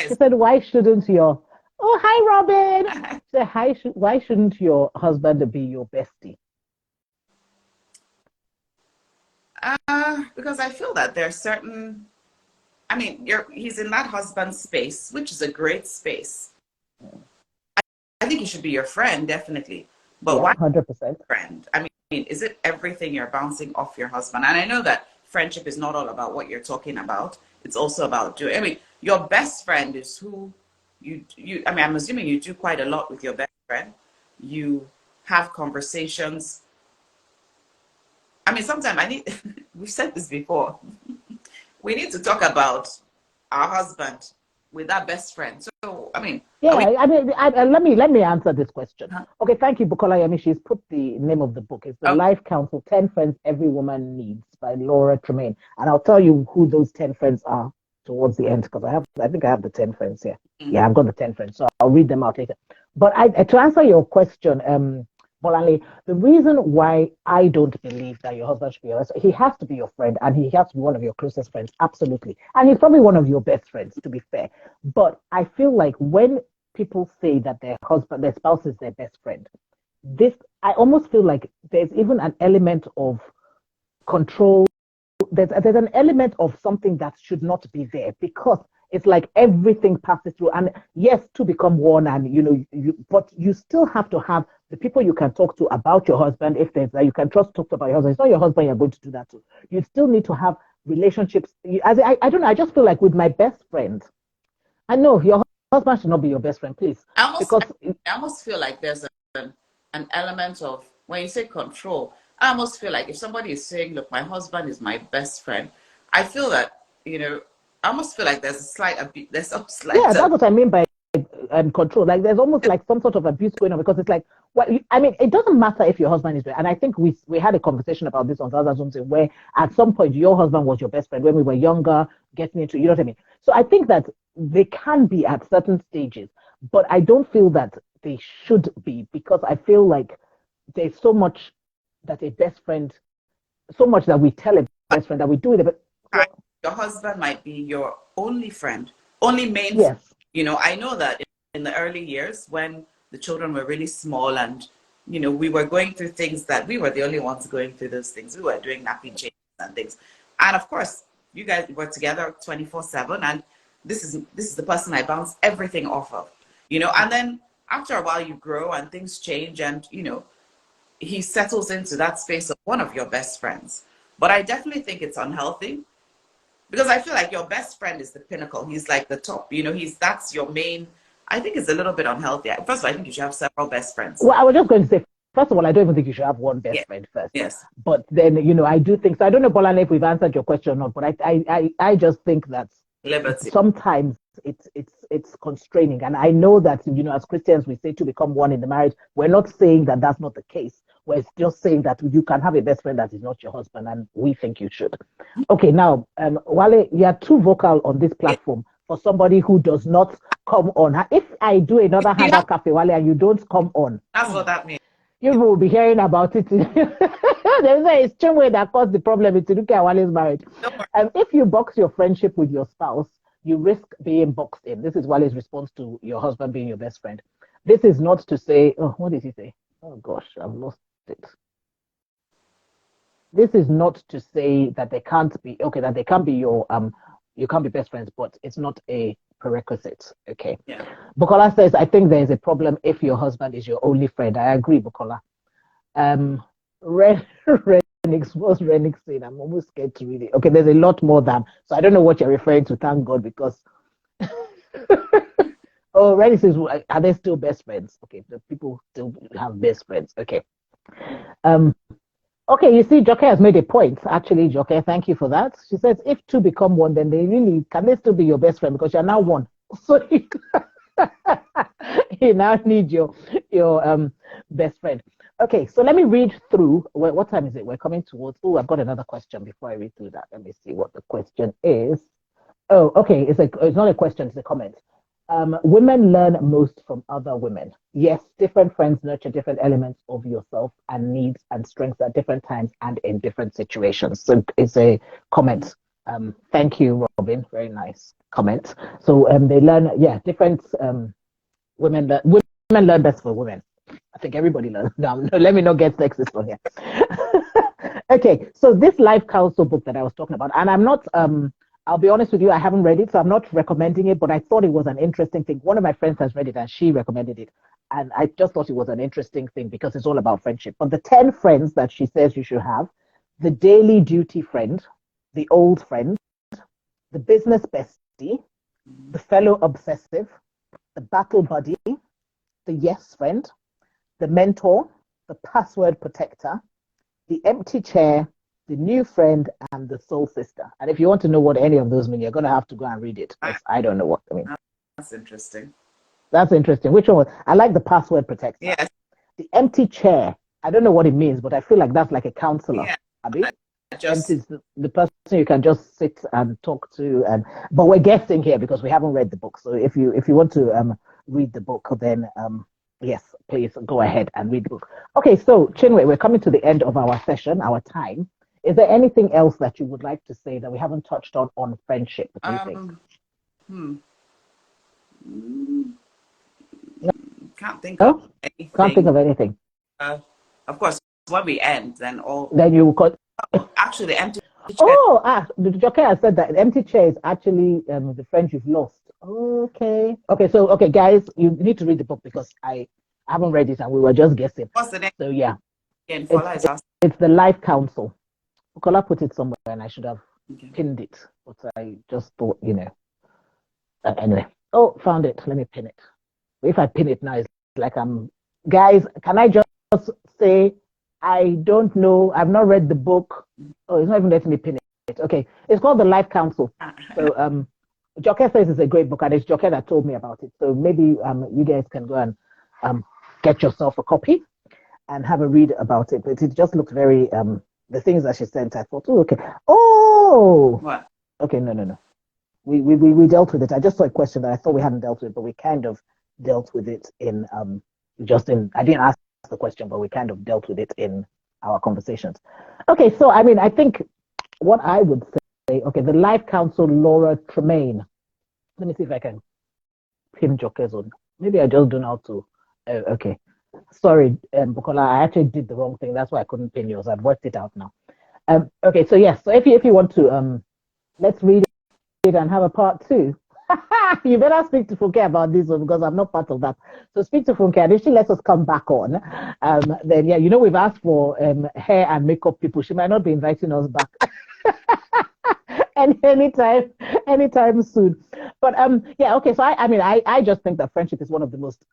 She said, why shouldn't your... Oh, hi, Robin. She said, why shouldn't your husband be your bestie? Because I feel that there are certain... he's in that husband space, which is a great space. I think he should be your friend, definitely. But why 100% friend? Is it everything you're bouncing off your husband? And I know that friendship is not all about what you're talking about. It's also about doing. Your best friend is who you. I'm assuming you do quite a lot with your best friend. You have conversations I mean, sometimes I need, we've said this before, we need to talk about our husband with our best friend. So, I mean, yeah, I mean, let me answer this question. Okay, thank you, Bukola Yemi. She's put the name of the book. It's The Life Council: 10 Friends Every Woman Needs by Laura Tremaine. And I'll tell you who those 10 friends are towards the end, because I think I have the 10 friends here. Yeah, I've got the 10 friends, so I'll read them out later. But to answer your question, Bolanle, the reason why I don't believe that your husband should be yours, he has to be your friend and he has to be one of your closest friends, absolutely. And he's probably one of your best friends, to be fair. But I feel like when people say that their spouse is their best friend, I almost feel like there's even an element of control. There's an element of something that should not be there, because it's like everything passes through. And yes, two become one, and but you still have to have the people you can talk to about your husband. If there's that you can trust, talk about your husband. It's not your husband you're going to do that to. You still need to have relationships. I don't know. I just feel like with my best friend, I know your husband should not be your best friend, please. I almost feel like there's an element of, when you say control, I almost feel like if somebody is saying, look, my husband is my best friend, I feel that, I almost feel like there's a slight abuse. There's some slight. Yeah, that's what I mean by control. Like there's almost like some sort of abuse going on, because it's like, well, I mean, it doesn't matter if your husband is there. And I think we had a conversation about this on Zaza Zoom, where at some point your husband was your best friend when we were younger, getting into, you know what I mean? So I think that they can be at certain stages, but I don't feel that they should be, because I feel like there's so much that a best friend, so much that we tell a best friend that we do it. But your husband might be your only friend, only main yes. friend. I know that in the early years when the children were really small and, we were going through things that we were the only ones going through those things. We were doing nappy changes and things. And of course, you guys were together 24/7, and this is the person I bounce everything off of, and then after a while you grow and things change, and, he settles into that space of one of your best friends. But I definitely think it's unhealthy, because I feel like your best friend is the pinnacle. He's like the top, that's your main. I think it's a little bit unhealthy. First of all, I think you should have several best friends. Well, I was just going to say, first of all, I don't even think you should have one best friend first. Yes. But then, I do think so. I don't know, Bolane, if we've answered your question or not, but I just think that liberty. Sometimes it's constraining. And I know that, as Christians, we say to become one in the marriage. We're not saying that that's not the case. We're just saying that you can have a best friend that is not your husband, and we think you should. Okay, now, Wale, you are too vocal on this platform for somebody who does not come on. If I do another Hangout Cafe, Wale, and you don't come on, that's what that means. You will be hearing about it. They say it's Chinwe that caused the problem in Tinuke and Wale's marriage. If you box your friendship with your spouse, you risk being boxed in. This is Wale's response to your husband being your best friend. This is not to say, what did he say? Oh gosh, I've lost it. This is not to say that they can't be that they can't be your you can't be best friends, but it's not a prerequisite. Okay. Yeah. Bukola says, I think there is a problem if your husband is your only friend. I agree, Bukola. Renix, what's Renix saying? I'm almost scared to read it. Okay, there's a lot more than, so I don't know what you're referring to, thank God, because Renix says, are they still best friends? Okay, the people still have best friends. Okay. Okay, you see, Joke has made a point. Actually, Joke, thank you for that. She says, if two become one, then can they still be your best friend, because you're now one? So you now need your best friend. Okay, so let me read through. What time is it? We're coming towards. Oh, I've got another question before I read through that. Let me see what the question is. Oh, okay. It's not a question. It's a comment. Women learn most from other women. Yes, different friends nurture different elements of yourself and needs and strengths at different times and in different situations. So it's a comment. Thank you, Robin. Very nice comment. So they learn, different women learn best for women. I think everybody learns. No, let me not get sexist on here. Okay, so this Life Council book that I was talking about, and I'm not I'll be honest with you, I haven't read it, so I'm not recommending it, but I thought it was an interesting thing. One of my friends has read it and she recommended it. And I just thought it was an interesting thing because it's all about friendship. But the 10 friends that she says you should have: the daily duty friend, the old friend, the business bestie, the fellow obsessive, the battle buddy, the yes friend, the mentor, the password protector, the empty chair, the new friend, and the soul sister. And if you want to know what any of those mean, you're going to have to go and read it, because I don't know what I mean. That's interesting. That's interesting. Which one? I like the password protector. Yes. The empty chair. I don't know what it means, but I feel like that's like a counselor. Yeah. Abi? Empty is the person you can just sit and talk to. But we're guessing here because we haven't read the book. So if you want to read the book, then yes, please go ahead and read the book. Okay, so Chinwe, we're coming to the end of our session, our time. Is there anything else that you would like to say that we haven't touched on friendship? What do you think? Can't think of anything. Can't think of anything. Of course, when we end, then you will actually the empty chair. The Joker has said that the empty chair is actually the friend you've lost. Okay, guys, you need to read the book because I haven't read it and we were just guessing. What's the name? So yeah, it's the Life Council. Bukola put it somewhere and I should have pinned it, but I just thought, anyway. Oh, found it. Let me pin it. If I pin it now, it's like guys, can I just say I don't know? I've not read the book. Oh, it's not even letting me pin it. Okay, it's called The Life Council. So Joke says it's a great book, and it's Joke that told me about it. So maybe you guys can go and get yourself a copy and have a read about it. But it just looks very the things that she sent. I thought, okay. Oh, what? Okay, no. We dealt with it. I just saw a question that I thought we hadn't dealt with, but we kind of dealt with it in I didn't ask the question, but we kind of dealt with it in our conversations. Okay, so I think what I would say, the Life Council, Laura Tremaine. Let me see if I can pin Joker's on. Maybe I just don't know how to. Okay, sorry, Bukola, I actually did the wrong thing. That's why I couldn't pin yours. I've worked it out now. Okay, so yes, so if you want to, let's read it and have a part 2. You better speak to Funke about this one because I'm not part of that. So speak to Funke, and if she lets us come back on, then yeah, we've asked for hair and makeup people. She might not be inviting us back anytime soon. But so I just think that friendship is one of the most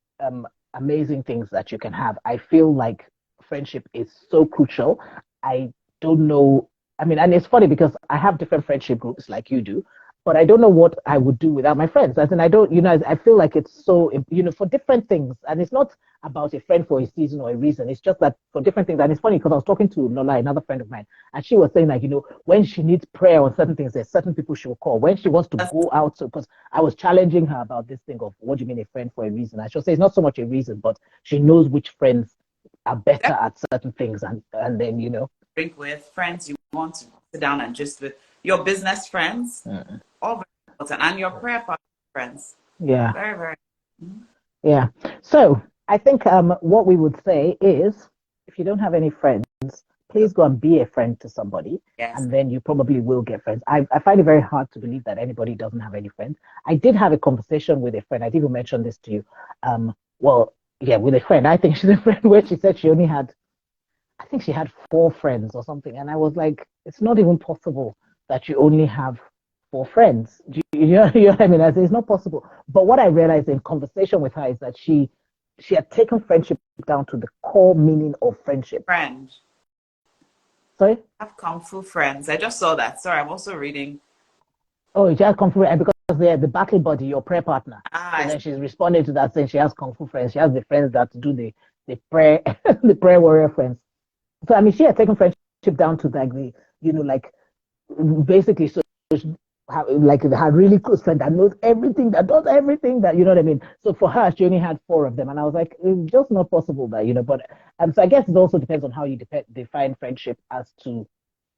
amazing things that you can have. I feel like friendship is so crucial. I don't know. And it's funny because I have different friendship groups like you do. But I don't know what I would do without my friends. As in, I don't, I feel like it's so, for different things. And it's not about a friend for a season or a reason. It's just that for different things. And it's funny because I was talking to Lola, another friend of mine, and she was saying like, when she needs prayer on certain things, there's certain people she will call. When she wants to go out, because I was challenging her about this thing of what do you mean a friend for a reason? I should say it's not so much a reason, but she knows which friends are better at certain things. And then, drink with friends you want to sit down and just with your business friends. All very important, and your prayer partner friends. Yeah. Very, very. Yeah. So I think what we would say is, if you don't have any friends, please go and be a friend to somebody, and then you probably will get friends. I find it very hard to believe that anybody doesn't have any friends. I did have a conversation with a friend. I didn't mention this to you. With a friend. I think she's a friend where she said she only had, I think she had 4 friends or something, and I was like, it's not even possible that you only have 4 friends. You know what I mean? I say it's not possible. But what I realized in conversation with her is that she had taken friendship down to the core meaning of friendship. Friend. Sorry? Have Kung Fu friends. I just saw that. Sorry, I'm also reading. Oh, you have Kung Fu, and because they're the battle buddy, your prayer partner. And then she's responding to that saying she has Kung Fu friends. She has the friends that do the prayer, the prayer warrior friends. So she had taken friendship down to like the, basically, so her really close friend that knows everything, that does everything, that, you know what I mean? So for her, she only had 4 of them. And I was like, it's just not possible that, but, so I guess it also depends on how you define friendship as to.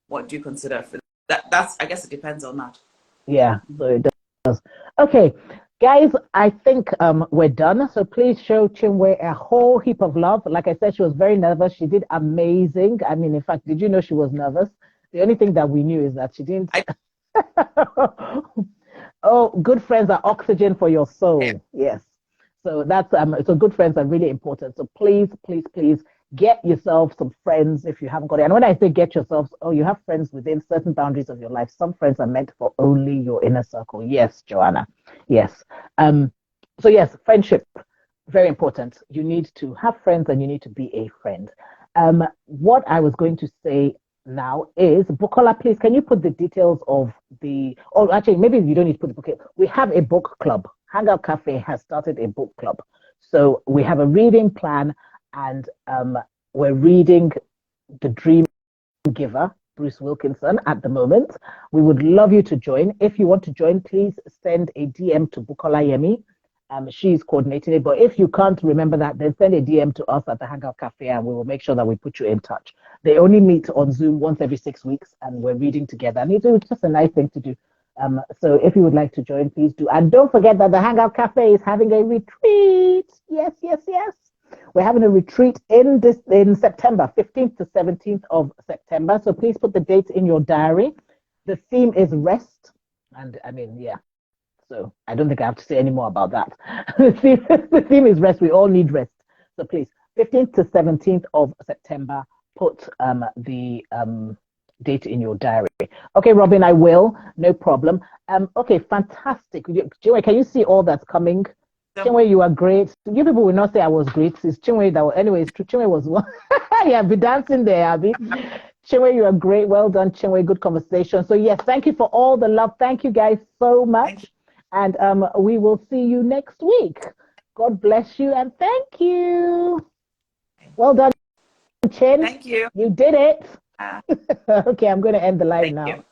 What do you consider? That's, I guess it depends on that. Yeah, so it does. Okay, guys, I think we're done. So please show Chinwe a whole heap of love. Like I said, she was very nervous. She did amazing. In fact, did you know she was nervous? The only thing that we knew is that she didn't. Oh, good friends are oxygen for your soul. Yeah. Yes. So that's so good friends are really important. So please get yourself some friends if you haven't got it. And when I say get yourselves, you have friends within certain boundaries of your life. Some friends are meant for only your inner circle. Yes, Joanna. Yes. So yes, friendship, very important. You need to have friends and you need to be a friend. What I was going to say now is, Bukola, please, can you put the details of the, or actually, maybe you don't need to put the book. We have a book club. Hangout Cafe has started a book club. So we have a reading plan, and we're reading The Dream Giver, Bruce Wilkinson, at the moment. We would love you to join. If you want to join, please send a DM to Bukola Yemi. She's coordinating it. But if you can't remember that, then send a DM to us at the Hangout Cafe, and we will make sure that we put you in touch. They only meet on Zoom once every 6 weeks, and we're reading together. And it's just a nice thing to do. So if you would like to join, please do. And don't forget that the Hangout Cafe is having a retreat. Yes, yes, yes. We're having a retreat in September, 15th to 17th of September. So please put the dates in your diary. The theme is rest. And I mean, yeah. So I don't think I have to say any more about that. The theme is rest. We all need rest. So please, 15th to 17th of September, put the date in your diary. Okay, Robin, I will. No problem. Okay, fantastic. Chinwe, can you see all that's coming? Chinwe, you are great. You people will not say I was great. It's Chinwe that was, anyway, it's true. Chinwe was one. Yeah, be dancing there, Abby. Chinwe, you are great. Well done, Chinwe. Good conversation. So yes, thank you for all the love. Thank you guys so much. And we will see you next week. God bless you and thank you. Well done, Chin. Thank you. You did it. Okay, I'm going to end the live now.